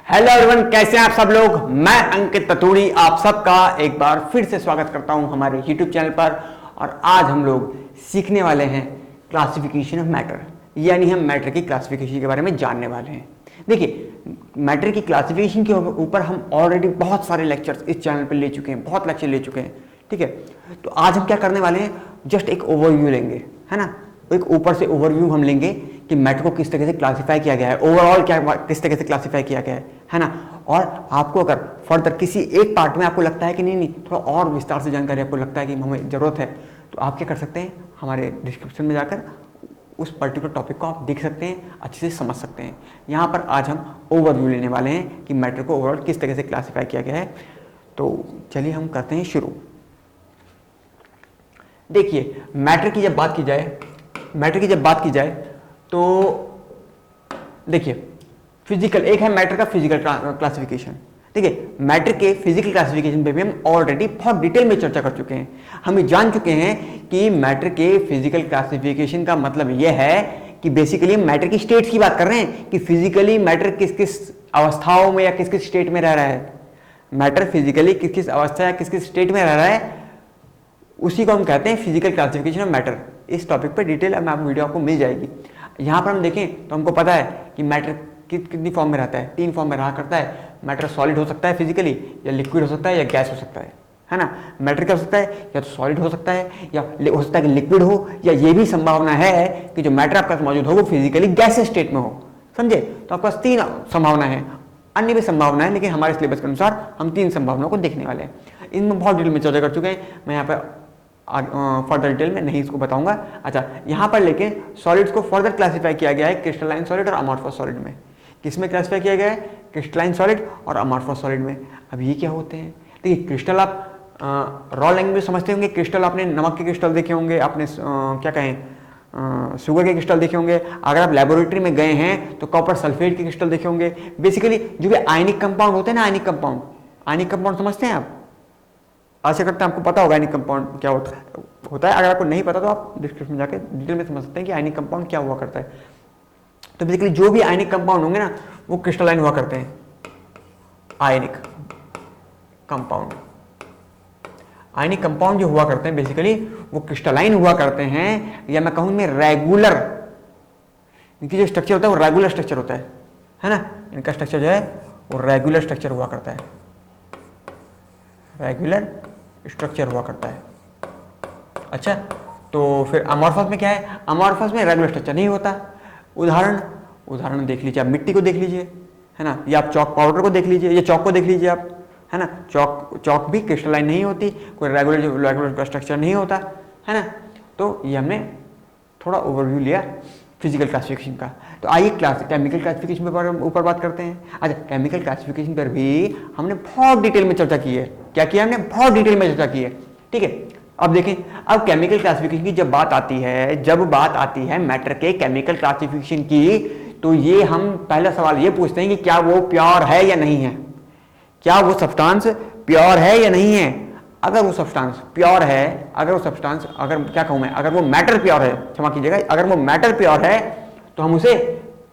Hello everyone, कैसे हैं आप सब लोग। मैं अंकित ततूड़ी आप सबका एक बार फिर से स्वागत करता हूं हमारे YouTube चैनल पर। और आज हम लोग सीखने वाले हैं क्लासिफिकेशन ऑफ मैटर, यानी हम मैटर की क्लासिफिकेशन के बारे में जानने वाले हैं। देखिए, मैटर की क्लासिफिकेशन के ऊपर हम ऑलरेडी बहुत सारे लेक्चर्स इस चैनल पर ले चुके हैं, बहुत लेक्चर ले चुके हैं, ठीक है। तो आज हम क्या करने वाले हैं, जस्ट एक ओवरव्यू लेंगे, है ना। एक ऊपर से ओवरव्यू हम लेंगे कि मैटर को किस तरह से क्लासिफाई किया गया है, ओवरऑल क्या किस तरह से क्लासिफाई किया गया है ना। और आपको अगर फर्दर किसी एक पार्ट में आपको लगता है कि नहीं थोड़ा और विस्तार से जानकारी आपको लगता है कि हमें ज़रूरत है, तो आप क्या कर सकते हैं, हमारे डिस्क्रिप्शन में जाकर उस पर्टिकुलर टॉपिक को आप देख सकते हैं, अच्छे से समझ सकते हैं। यहाँ पर आज हम ओवरव्यू लेने वाले हैं कि मैटर को ओवरऑल किस तरह से क्लासिफाई किया गया है। तो चलिए हम करते हैं शुरू। देखिए, मैटर की जब बात की जाए तो देखिए, फिजिकल एक है मैटर का फिजिकल क्लासिफिकेशन। देखिए, मैटर के फिजिकल क्लासिफिकेशन पे भी हम ऑलरेडी बहुत डिटेल में चर्चा कर चुके हैं। हम ये जान चुके हैं कि मैटर के फिजिकल क्लासिफिकेशन का मतलब यह है कि बेसिकली मैटर की स्टेट्स की बात कर रहे हैं कि फिजिकली मैटर किस किस अवस्थाओं में या किस किस स्टेट में रह रहा है। मैटर फिजिकली किस किस अवस्था या किस किस स्टेट में रह रहा है, उसी को हम कहते हैं फिजिकल क्लासिफिकेशन ऑफ मैटर। इस टॉपिक पर डिटेल वीडियो आपको मिल जाएगी। यहाँ पर हम देखें तो हमको पता है कि मैटर कितनी फॉर्म में रहता है, 3 फॉर्म में रहा करता है। मैटर सॉलिड हो सकता है फिजिकली, या लिक्विड हो सकता है, या गैस हो सकता है ना। मैटर क्या हो सकता है, या तो सॉलिड हो सकता है, या हो सकता है कि लिक्विड हो, या ये भी संभावना है कि जो मैटर आपके पास मौजूद हो वो फिजिकली गैस स्टेट में हो। समझे, तो आपके पास 3 संभावना है, अन्य भी संभावना है, लेकिन हमारे सिलेबस के अनुसार हम 3 संभावनाओं को देखने वाले हैं। इनमें बहुत डिटेल में चर्चा कर चुके हैं, मैं यहाँ पर फर्दर डिटेल में नहीं इसको बताऊंगा। अच्छा, यहाँ पर लेके सॉलिड्स को फर्दर क्लासिफाई किया गया है क्रिस्टलाइन सॉलिड और अमॉर्फस सॉलिड में। किसमें क्लासिफाई किया गया है, क्रिस्टलाइन सॉलिड और अमॉर्फस सॉलिड में। अब ये क्या होते हैं, देखिए क्रिस्टल आप रॉ लैंग्वेज समझते होंगे। क्रिस्टल आपने नमक के क्रिस्टल देखे होंगे, आपने क्या कहें शुगर के क्रिस्टल देखे होंगे। अगर आप लेबोरेटरी में गए हैं तो कॉपर सल्फेट के क्रिस्टल देखे होंगे। बेसिकली जो भी आयनिक कंपाउंड होते हैं ना, आयनिक कंपाउंड समझते हैं आप। आशा करते हैं आपको पता होगा आयनिक कंपाउंड क्या होता है। अगर आपको नहीं पता तो आप डिस्क्रिप्शन में जाकर डिटेल में समझ सकते हैं कि आयनिक कंपाउंड क्या हुआ करता है। तो बेसिकली जो भी आयनिक कंपाउंड होंगे ना, वो क्रिस्टलाइन हुआ करते हैं। आयनिक कंपाउंड जो हुआ करते हैं बेसिकली वो क्रिस्टलाइन हुआ करते हैं, या मैं कहूँ में रेगुलर। इनकी जो स्ट्रक्चर होता है वो रेगुलर स्ट्रक्चर होता है ना। इनका स्ट्रक्चर जो है वो रेगुलर स्ट्रक्चर हुआ करता है, रेगुलर स्ट्रक्चर हुआ करता है। अच्छा, तो फिर अमॉर्फस में क्या है, अमॉर्फस में रेगुलर स्ट्रक्चर नहीं होता। उदाहरण देख लीजिए, आप मिट्टी को देख लीजिए, है ना, या आप चॉक पाउडर को देख लीजिए, या चॉक को देख लीजिए आप, है ना। चॉक भी क्रिस्टलाइन नहीं होती, कोई रेगुलर स्ट्रक्चर नहीं होता, है ना। तो ये हमने थोड़ा ओवरव्यू लिया फिजिकल क्लासिफिकेशन का। तो आइए केमिकल क्लासिफिकेशन पर ऊपर बात करते हैं। अच्छा, केमिकल क्लासिफिकेशन पर भी हमने बहुत डिटेल में चर्चा की है। क्या किया हमने, बहुत डिटेल में चर्चा की है, ठीक है। अब देखें, अब केमिकल क्लासिफिकेशन की जब बात आती है मैटर के केमिकल क्लासिफिकेशन की, तो ये हम पहला सवाल ये पूछते हैं कि क्या वो प्योर है या नहीं है। क्या वो सब्सटेंस प्योर है या नहीं है। अगर वो सब्सटेंस प्योर है, अगर वो मैटर प्योर है, क्षमा कीजिएगा, अगर वो मैटर प्योर है तो हम उसे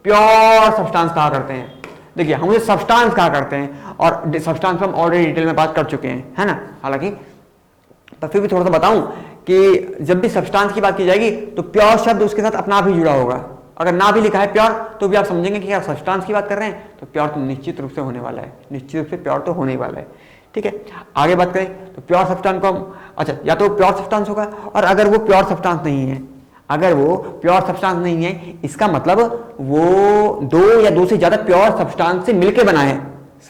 प्योर सब्सटेंस कहा करते हैं। देखिए, हम उसे सब्सटेंस कहा करते हैं, और सब्सटेंस पर हम ऑलरेडी डिटेल में बात कर चुके हैं, है ना। हालांकि पर फिर भी थोड़ा सा बताऊं कि जब भी सब्सटेंस की बात की जाएगी तो प्योर शब्द उसके साथ अपना भी जुड़ा होगा। अगर ना भी लिखा है प्योर तो भी आप समझेंगे कि क्या सब्सटेंस की बात कर रहे हैं, तो प्योर तो निश्चित रूप से होने वाला है, निश्चित रूप से प्योर तो होने ही वाला है, ठीक है। आगे बात करें तो प्योर सब्सटेंस को अच्छा, या तो प्योर सब्सटेंस होगा, और अगर वो प्योर सब्सटेंस नहीं है, इसका मतलब वो 2 या 2 से ज्यादा प्योर सब्सटेंस से मिलकर बना है।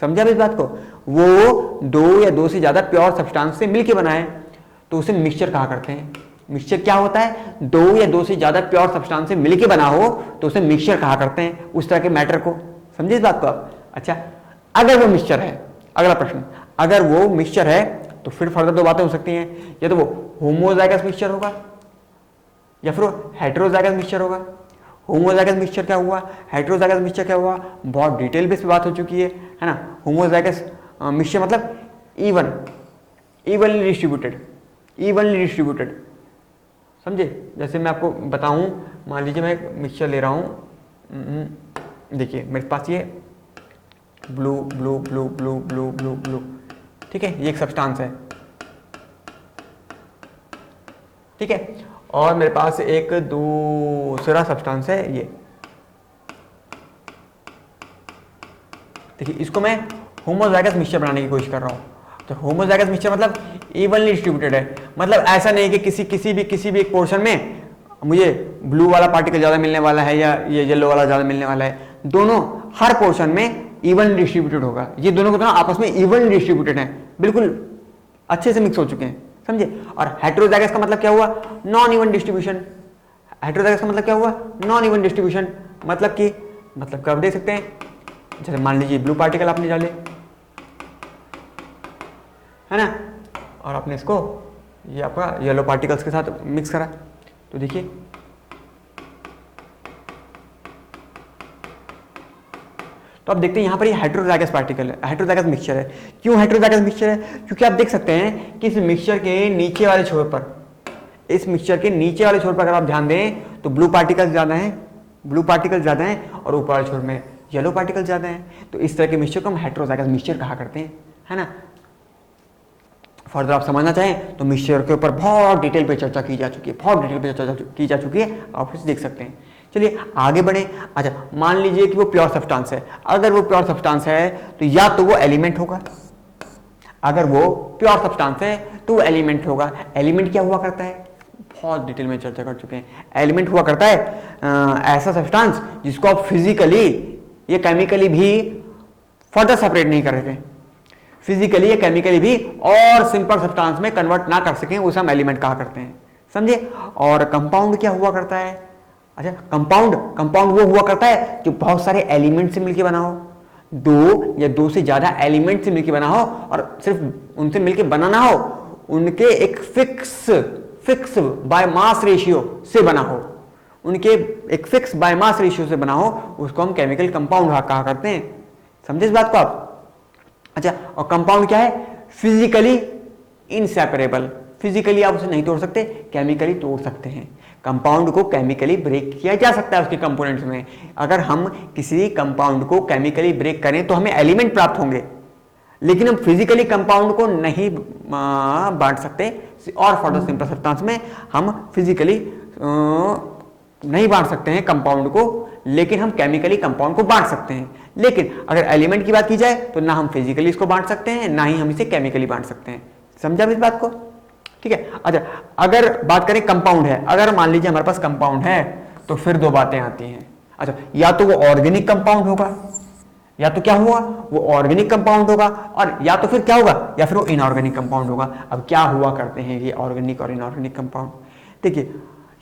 समझा इस बात को, वो 2 या 2 से ज्यादा प्योर सब्सटेंस से मिलकर बना है, तो उसे मिक्सचर कहा करते हैं। मिक्सचर क्या होता है, 2 या 2 से ज्यादा प्योर सब्सटेंस से मिलकर बना हो तो उसे मिक्सचर कहा करते हैं, उस तरह के मैटर को। समझे इस बात को आप। अच्छा, अगर वो मिक्सचर है, अगला प्रश्न, अगर वो मिक्सचर है तो फिर फर्दर 2 बातें हो सकती हैं, या तो वो होमोजाइगस मिक्सचर होगा या फिर हेटेरोजाइगस मिक्सचर होगा। होमोजाइगस मिक्सचर क्या हुआ, हेटेरोजाइगस मिक्सचर क्या हुआ, बहुत डिटेल पे बात हो चुकी है ना। होमोजाइगस मिक्सचर मतलब इवनली डिस्ट्रीब्यूटेड। समझे, जैसे मैं आपको बताऊं, मान लीजिए मैं एक मिक्सचर ले रहा हूं। देखिए, मेरे पास ये blue blue blue blue blue blue blue, ठीक है, ये एक सब्सटेंस है, ठीक है। और मेरे पास एक दूसरा सब्सटेंस है ये, देखिए इसको मैं होमोजाइगस मिक्सचर बनाने की कोशिश कर रहा हूँ। तो होमोजाइगस मिक्सचर मतलब इवनली डिस्ट्रीब्यूटेड है, मतलब ऐसा नहीं कि किसी भी एक पोर्शन में मुझे ब्लू वाला पार्टिकल ज़्यादा मिलने वाला है या ये येलो वाला ज़्यादा मिलने वाला है, दोनों हर पोर्शन में इवनली डिस्ट्रीब्यूटेड होगा। ये दोनों को दोनों आपस में इवनली डिस्ट्रीब्यूटेड है, बिल्कुल अच्छे से मिक्स हो चुके हैं, समझे। और हेटेरोजाइगस का मतलब क्या हुआ, नॉन इवन डिस्ट्रीब्यूशन। हेटेरोजाइगस का मतलब क्या हुआ, नॉन इवन डिस्ट्रीब्यूशन, मतलब कि मतलब आप देख सकते हैं, जैसे मान लीजिए ब्लू पार्टिकल आपने डाले, है ना, और आपने इसको ये आपका येलो पार्टिकल्स के साथ मिक्स करा, तो देखिए तो आप देखते हैं यहाँ पर ये हेटेरोजाइगस पार्टिकल है, हेटेरोजाइगस मिक्सचर है। क्यों हेटेरोजाइगस मिक्सचर है, क्योंकि आप देख सकते हैं कि इस मिक्सचर के नीचे वाले छोर पर, इस मिक्सचर के नीचे वाले छोर पर अगर आप ध्यान दें तो ब्लू पार्टिकल्स ज़्यादा हैं, ब्लू पार्टिकल ज़्यादा हैं, और ऊपर वाले छोर में येलो पार्टिकल ज़्यादा हैं। तो इस तरह के मिक्सचर को हम हेटेरोजाइगस मिक्सचर कहा करते हैं, है ना। फर्दर आप समझना चाहें तो मिक्सचर के ऊपर बहुत डिटेल पे चर्चा की जा चुकी है, बहुत डिटेल पे चर्चा की जा चुकी है, आप इसे देख सकते हैं। चलिए आगे बढ़े। अच्छा, मान लीजिए कि वो प्योर सब्सटेंस है, अगर वो प्योर सब्सटेंस है तो या तो वो एलिमेंट होगा, अगर वो प्योर सब्सटेंस है तो वो एलिमेंट होगा। एलिमेंट क्या हुआ करता है, बहुत डिटेल में चर्चा कर चुके हैं। एलिमेंट हुआ करता है ऐसा सब्सटेंस जिसको आप फिजिकली या केमिकली भी फर्दर सेपरेट नहीं कर रहे, फिजिकली या केमिकली भी और सिंपल सब्सटेंस में कन्वर्ट ना कर सकें, उसे हम एलिमेंट कहा करते हैं, समझे। और कंपाउंड क्या हुआ करता है, अच्छा कंपाउंड वो हुआ करता है जो बहुत सारे एलिमेंट से मिलकर बना हो, दो या दो से ज्यादा एलिमेंट से मिलकर बना हो, और सिर्फ उनसे मिलकर बना ना हो, उनके एक फिक्स बाय मास रेशियो से बना हो, उनके एक फिक्स बाय मास रेशियो से बना हो, उसको हम केमिकल कंपाउंड कहा करते हैं, समझे इस बात को आप। अच्छा, और कंपाउंड क्या है, फिजिकली इनसेपरेबल, फिजिकली आप उसे नहीं तोड़ सकते, केमिकली तोड़ सकते हैं। कंपाउंड को केमिकली ब्रेक किया जा सकता है उसके कंपोनेंट्स में। अगर हम किसी कंपाउंड को केमिकली ब्रेक करें तो हमें एलिमेंट प्राप्त होंगे, लेकिन हम फिजिकली कंपाउंड को नहीं बांट सकते, और फॉर द सिंपल सब्सटेंस में हम फिजिकली नहीं बांट सकते हैं कंपाउंड को, लेकिन हम केमिकली कंपाउंड को बांट सकते हैं। लेकिन अगर एलिमेंट की बात की जाए तो ना हम फिजिकली इसको बांट सकते हैं, ना ही हम इसे केमिकली बांट सकते हैं, समझा इस बात को, ठीक है। अच्छा, अगर बात करें कंपाउंड है, अगर मान लीजिए हमारे पास कंपाउंड है तो फिर दो बातें आती हैं। अच्छा, या तो वो ऑर्गेनिक कंपाउंड होगा, या तो क्या हुआ, वो ऑर्गेनिक कंपाउंड होगा, और या तो फिर क्या होगा, या फिर वो इनऑर्गेनिक कंपाउंड होगा। अब क्या हुआ करते हैं ये ऑर्गेनिक और इनऑर्गेनिक कंपाउंड, देखिए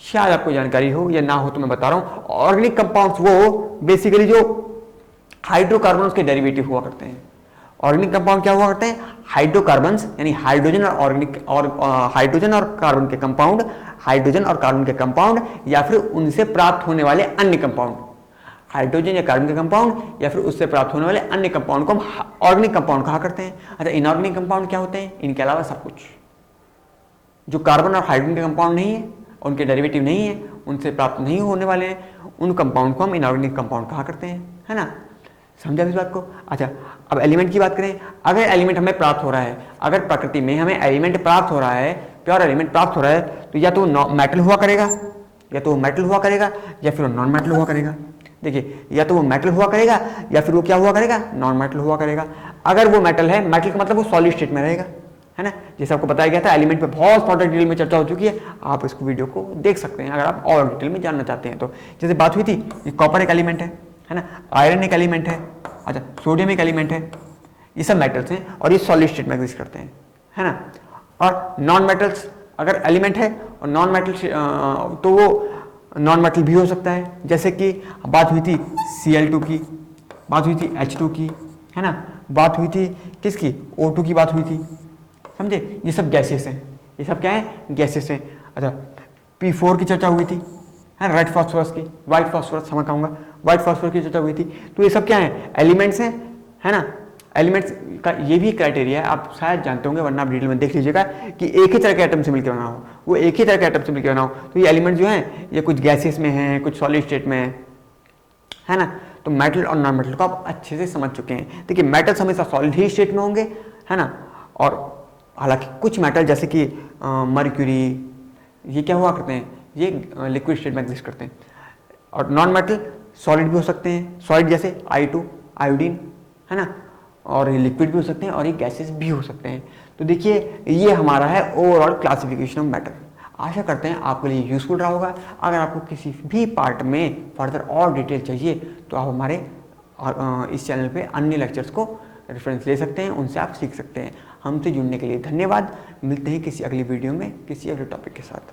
शायद आपको जानकारी हो या ना हो तो मैं बता रहा हूं। ऑर्गेनिक कंपाउंड्स वो बेसिकली जो हाइड्रोकार्बन्स के डेरिवेटिव हुआ करते हैं। ऑर्गेनिक कंपाउंड क्या हुआ करते हैं, हाइड्रोकार्बन्स, यानी हाइड्रोजन और ऑर्गेनिक और हाइड्रोजन और कार्बन के कंपाउंड, हाइड्रोजन और कार्बन के कंपाउंड, या फिर उनसे प्राप्त होने वाले अन्य कंपाउंड, हाइड्रोजन या कार्बन के कंपाउंड या फिर उससे प्राप्त होने वाले अन्य कंपाउंड को हम ऑर्गेनिक कंपाउंड कहा करते हैं। अच्छा, इनऑर्गेनिक कंपाउंड क्या होते हैं, इनके अलावा सब कुछ जो कार्बन और हाइड्रोजन के कंपाउंड नहीं है, उनके डेरिवेटिव नहीं है, उनसे प्राप्त नहीं होने वाले हैं, उन कंपाउंड को हम इनऑर्गेनिक कंपाउंड कहा करते हैं, है ना, समझा इस बात को। अच्छा, अब एलिमेंट की बात करें, अगर एलिमेंट हमें प्राप्त हो रहा है, अगर प्रकृति में हमें एलिमेंट प्राप्त हो रहा है, प्योर एलिमेंट प्राप्त हो रहा है, तो या तो मेटल हुआ करेगा, या तो मेटल हुआ करेगा, या फिर नॉन मेटल हुआ करेगा। देखिए, या तो वो मेटल हुआ करेगा या फिर वो क्या हुआ करेगा, नॉन मेटल हुआ करेगा। अगर वो मेटल है, मेटल का मतलब वो सॉलिड स्टेट में रहेगा, है ना, जैसे आपको बताया गया था। एलिमेंट पे बहुत ज्यादा डिटेल में चर्चा हो चुकी है, आप इसको वीडियो को देख सकते हैं अगर आप और डिटेल में जानना चाहते हैं तो। जैसे बात हुई थी, ये कॉपर एक एलिमेंट है ना, आयरन एक एलिमेंट है, अच्छा सोडियम एक एलिमेंट है, ये सब मेटल्स हैं और ये सॉलिड स्टेट में एग्जिस्ट करते हैं, है ना। और नॉन मेटल्स अगर एलिमेंट है और नॉन मेटल तो वो नॉन मेटल भी हो सकता है, जैसे कि बात हुई थी Cl2 की, बात हुई थी H2 की, है ना, बात हुई थी किसकी, O2 की बात हुई थी, समझे। ये सब गैसेस हैं, ये सब क्या है, गैसेस हैं। अच्छा, P4 की चर्चा हुई थी, है रेड फास्फोरस की, व्हाइट फास्फोरस समझ कहूँगा, व्हाइट फास्फोरस की चर्चा हुई थी। तो ये सब क्या है, एलिमेंट्स हैं, है ना। एलिमेंट्स का ये भी क्राइटेरिया है, आप शायद जानते होंगे, वरना आप डिटेल में देख लीजिएगा कि एक ही तरह के एटम से मिलकर बना हो, वो एक ही तरह के एटम से मिलकर बना हो। तो ये एलिमेंट जो है ये कुछ गैसेस में है, कुछ सॉलिड स्टेट में है ना। तो मेटल और नॉन मेटल को आप अच्छे से समझ चुके हैं। देखिए मेटल्स हमेशा सॉलिड ही स्टेट में होंगे, है ना, और हालांकि कुछ मेटल जैसे कि मर्क्यूरी ये क्या हुआ करते हैं, ये लिक्विड स्टेट में एग्जिस्ट करते हैं। और नॉन मेटल सॉलिड भी हो सकते हैं, सॉलिड जैसे I2 आयोडीन, है ना, और ये लिक्विड भी हो सकते हैं और ये गैसेस भी हो सकते हैं। तो देखिए ये हमारा है ओवरऑल क्लासिफिकेशन ऑफ मैटर। आशा करते हैं आपके लिए यूजफुल रहा होगा। अगर आपको किसी भी पार्ट में फर्दर और डिटेल चाहिए तो आप हमारे इस चैनल पे अन्य लेक्चर्स को रेफरेंस ले सकते हैं, उनसे आप सीख सकते हैं। हमसे जुड़ने के लिए धन्यवाद। मिलते हैं किसी अगली वीडियो में किसी अगले टॉपिक के साथ।